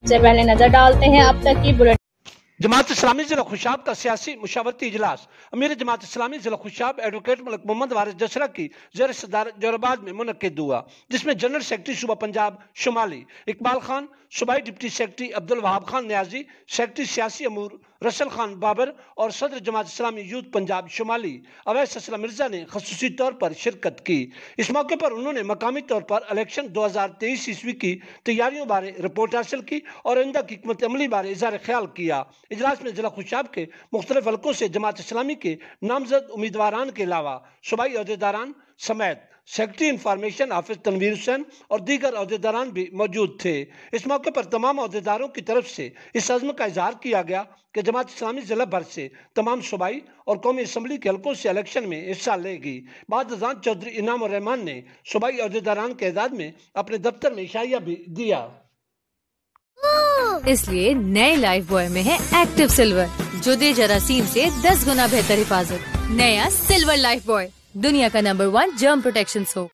से पहले नजर डालते हैं अब तक की बुलेटिन। जमात इस्लामी जिला खुशाब का सियासी मुशावरती इजलास अमीर जमात इस्लामी जिला खुशाब एडवोकेट मलिक मोहम्मद वारिस जसरा की ज़ेर सदारत जोराबाद में मुनक्किद हुआ, जिसमें जनरल सेक्रेटरी सूबा पंजाब शुमाली इकबाल खान, सूबाई deputy secretary Abdul Wahab Khan Niazi, secretary सियासी अमूर रसल खान बाबर और सदर जमात इस्लामी यूथ पंजाब शुमाली अवैस असलम मिर्जा ने खसूसी तौर पर शिरकत की। इस मौके पर उन्होंने मकामी तौर पर इलेक्शन 2023 ईस्वी की तैयारियों बारे रिपोर्ट हासिल की और आइंदा की हिकमत अमली बारे इज़हार ख्याल किया। इजलास में जिला खुशाब के मुख्तलिफ हलकों से जमात इस्लामी के नामजद उम्मीदवारान के अलावा सूबाई अहदेदारान समेत सेक्रेटरी इंफॉर्मेशन हाफिज तनवीर हुसैन और दीगर अहदेदारान भी मौजूद थे। इस मौके पर तमाम अहदेदारों की तरफ से इस अज़्म का इजहार किया गया कि जमात इस्लामी जिला भर से तमाम सूबाई और कौमी असम्बली के हलकों से इलेक्शन में हिस्सा लेगी। बाद अज़ान चौधरी इनाम और रहमान ने सूबाई अहदेदारान के एजाज़ में अपने दफ्तर में इशाइया भी दिया। इसलिए नए लाइफ बॉय में है एक्टिव सिल्वर, जो दे जरासीम से 10 गुना बेहतर हिफाजत। नया सिल्वर लाइफ बॉय, दुनिया का नंबर 1 जर्म प्रोटेक्शन सोप।